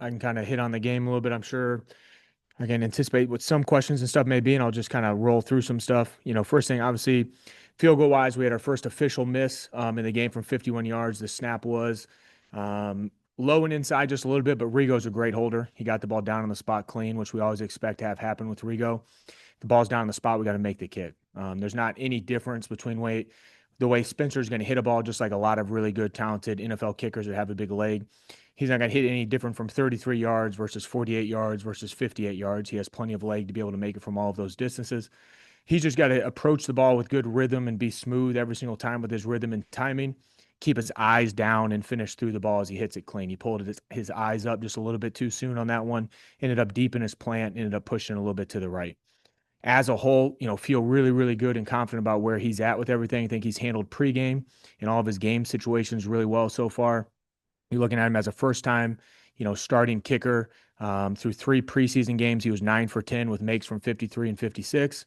I can kind of hit on the game a little bit. I'm sure I can anticipate what some questions and stuff may be, and I'll just kind of roll through some stuff. First thing, obviously, field goal wise, we had our first official miss in the game from 51 yards. The snap was low and inside just a little bit, but Rigo's a great holder. He got the ball down on the spot clean, which we always expect to have happen with Rigo. The ball's down on the spot, we got to make the kick. There's not any difference between the way Spencer's going to hit a ball, just like a lot of really good, talented NFL kickers that have a big leg. He's not going to hit any different from 33 yards versus 48 yards versus 58 yards. He has plenty of leg to be able to make it from all of those distances. He's just got to approach the ball with good rhythm and be smooth every single time with his rhythm and timing. Keep his eyes down and finish through the ball as he hits it clean. He pulled his eyes up just a little bit too soon on that one. Ended up deep in his plant. Ended up pushing a little bit to the right. As a whole, feel really, really good and confident about where he's at with everything. I think he's handled pregame and all of his game situations really well so far. You're looking at him as a first-time, starting kicker through 3 preseason games. He was 9 for 10 with makes from 53 and 56.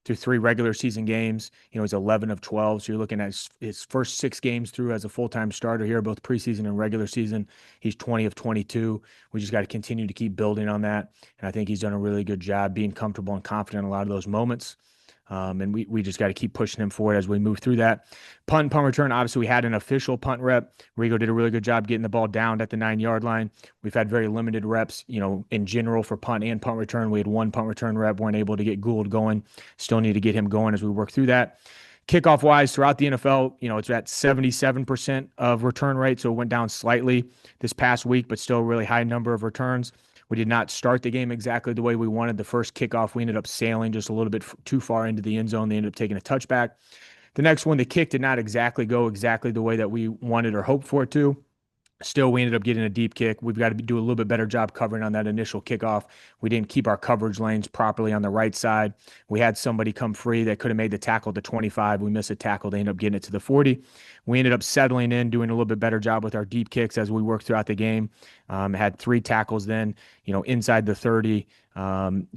Through 3 regular season games, he's 11 of 12. So you're looking at his first 6 games through as a full-time starter here, both preseason and regular season. He's 20 of 22. We just got to continue to keep building on that. And I think he's done a really good job being comfortable and confident in a lot of those moments. And we just got to keep pushing him forward as we move through that. Punt and punt return, obviously, we had an official punt rep. Rigo did a really good job getting the ball down at the 9-yard line. We've had very limited reps, in general for punt and punt return. We had one punt return rep, weren't able to get Gould going. Still need to get him going as we work through that. Kickoff wise, throughout the NFL, it's at 77% of return rate. So it went down slightly this past week, but still a really high number of returns. We did not start the game exactly the way we wanted. The first kickoff, we ended up sailing just a little bit too far into the end zone. They ended up taking a touchback. The next one, the kick did not exactly go exactly the way that we wanted or hoped for it to. Still, we ended up getting a deep kick. We've got to do a little bit better job covering on that initial kickoff. We didn't keep our coverage lanes properly on the right side. We had somebody come free that could have made the tackle to 25. We missed a tackle. They ended up getting it to the 40. We ended up settling in, doing a little bit better job with our deep kicks as we worked throughout the game. Had 3 tackles then, inside the 30,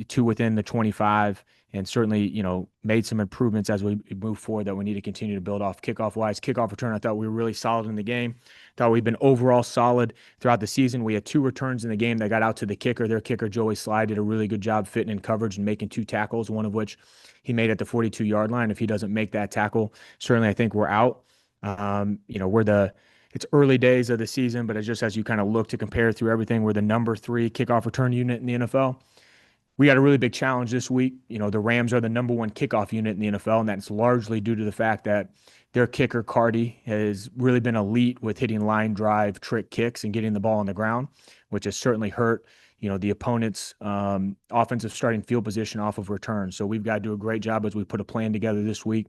2 within the 25. And certainly, made some improvements as we move forward that we need to continue to build off kickoff-wise. Kickoff return, I thought we were really solid in the game. Thought we've been overall solid throughout the season. We had 2 returns in the game that got out to the kicker. Their kicker, Joey Slye, did a really good job fitting in coverage and making 2 tackles, one of which he made at the 42-yard line. If he doesn't make that tackle, certainly I think we're out. It's early days of the season, but it's just as you kind of look to compare through everything, we're the number 3 kickoff return unit in the NFL. We got a really big challenge this week. The Rams are the number 1 kickoff unit in the NFL, and that's largely due to the fact that their kicker, Cardi, has really been elite with hitting line drive trick kicks and getting the ball on the ground, which has certainly hurt, the opponent's offensive starting field position off of return. So we've got to do a great job as we put a plan together this week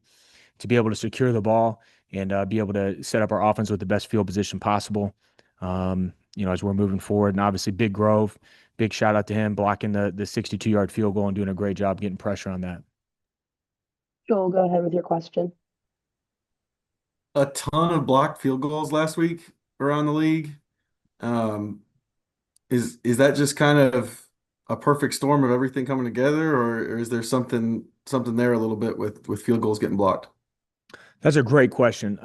to be able to secure the ball and be able to set up our offense with the best field position possible, as we're moving forward. And obviously, Big Grove, big shout out to him blocking the 62-yard field goal and doing a great job getting pressure on that. Joel, go ahead with your question. A ton of blocked field goals last week around the league. Um, is that just kind of a perfect storm of everything coming together, or is there something there a little bit with field goals getting blocked? That's a great question.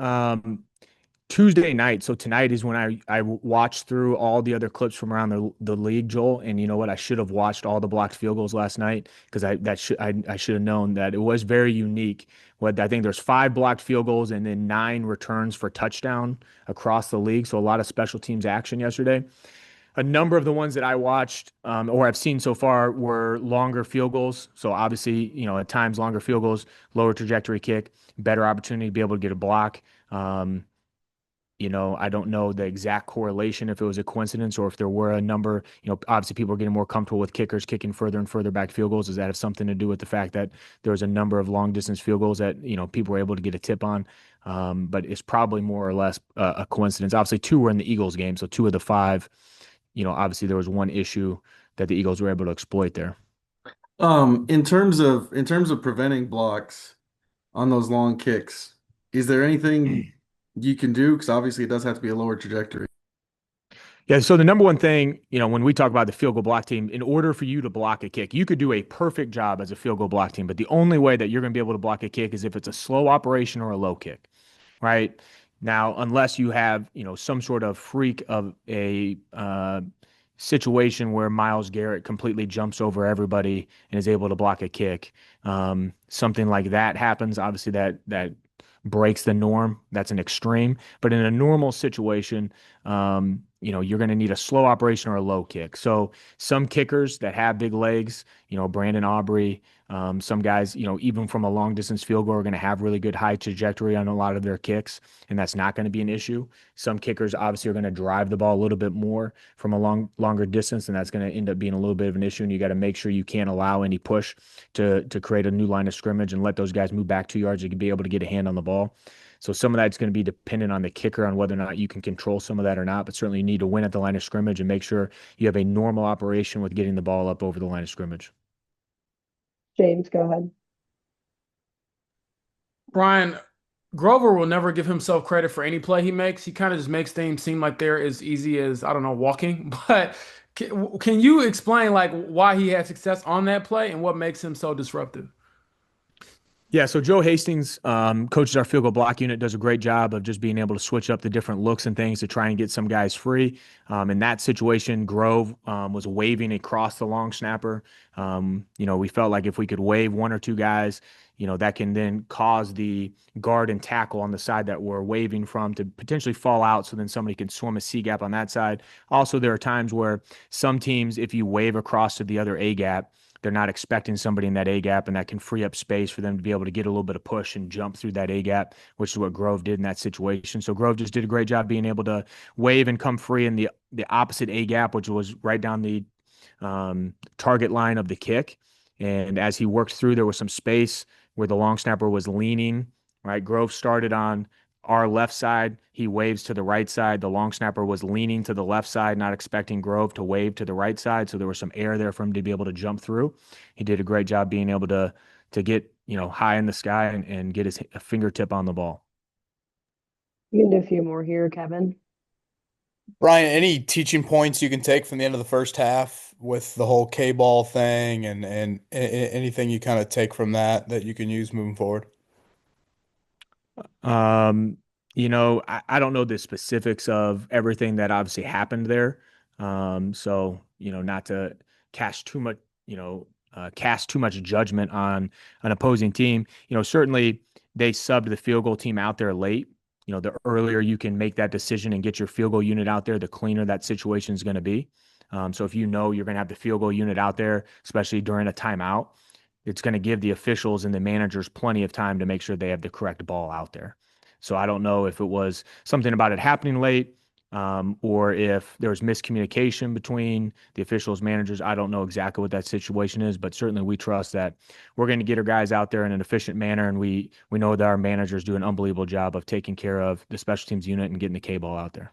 Tuesday night, so tonight is when I watched through all the other clips from around the league, Joel. And you know what? I should have watched all the blocked field goals last night because I should have known that it was very unique. What I think there's 5 blocked field goals and then 9 returns for touchdown across the league. So a lot of special teams action yesterday. A number of the ones that I watched or I've seen so far were longer field goals. So obviously, at times longer field goals, lower trajectory kick, better opportunity to be able to get a block. I don't know the exact correlation if it was a coincidence or if there were a number. Obviously people are getting more comfortable with kickers kicking further and further back field goals. Does that have something to do with the fact that there was a number of long distance field goals that, people were able to get a tip on? But it's probably more or less a coincidence. Obviously 2 were in the Eagles game. So 2 of the 5, obviously there was one issue that the Eagles were able to exploit there. In terms of preventing blocks on those long kicks, is there anything you can do? Because obviously it does have to be a lower trajectory. Yeah, so the number one thing, when we talk about the field goal block team, in order for you to block a kick, you could do a perfect job as a field goal block team, but the only way that you're going to be able to block a kick is if it's a slow operation or a low kick, right? Now, unless you have, some sort of freak of a, situation where Myles Garrett completely jumps over everybody and is able to block a kick. Something like that happens. Obviously, that breaks the norm. That's an extreme. But in a normal situation, you're going to need a slow operation or a low kick. So some kickers that have big legs, Brandon Aubrey, some guys, even from a long distance field goal are going to have really good high trajectory on a lot of their kicks, and that's not going to be an issue. Some kickers obviously are going to drive the ball a little bit more from a longer distance, and that's going to end up being a little bit of an issue. And you got to make sure you can't allow any push to create a new line of scrimmage and let those guys move back 2 yards to be able to get a hand on the ball. So some of that's going to be dependent on the kicker on whether or not you can control some of that or not. But certainly you need to win at the line of scrimmage and make sure you have a normal operation with getting the ball up over the line of scrimmage. James, go ahead. Brian, Grover will never give himself credit for any play he makes. He kind of just makes things seem like they're as easy as, I don't know, walking. But can you explain like why he had success on that play and what makes him so disruptive? Yeah, so Joe Hastings, coaches our field goal block unit, does a great job of just being able to switch up the different looks and things to try and get some guys free. In that situation, Grove was waving across the long snapper. We felt like if we could wave one or two guys, that can then cause the guard and tackle on the side that we're waving from to potentially fall out, so then somebody can swim a C gap on that side. Also, there are times where some teams, if you wave across to the other A gap, they're not expecting somebody in that A gap, and that can free up space for them to be able to get a little bit of push and jump through that A gap, which is what Grove did in that situation. So Grove just did a great job being able to wave and come free in the opposite A gap, which was right down the target line of the kick. And as he worked through, there was some space where the long snapper was leaning, right? Grove started on our left side. He waves to the right side. The long snapper was leaning to the left side, not expecting Grove to wave to the right side. So there was some air there for him to be able to jump through. He did a great job being able to get, high in the sky and get his fingertip on the ball. You can do a few more here, Kevin. Brian, any teaching points you can take from the end of the first half with the whole K-ball thing and anything you kind of take from that you can use moving forward? I don't know the specifics of everything that obviously happened there. So, not to cast too much, cast too much judgment on an opposing team. Certainly they subbed the field goal team out there late. The earlier you can make that decision and get your field goal unit out there, the cleaner that situation is going to be. So if you're going to have the field goal unit out there, especially during a timeout, it's going to give the officials and the managers plenty of time to make sure they have the correct ball out there. So I don't know if it was something about it happening late, or if there was miscommunication between the officials, managers. I don't know exactly what that situation is, but certainly we trust that we're going to get our guys out there in an efficient manner, and we know that our managers do an unbelievable job of taking care of the special teams unit and getting the K-ball out there.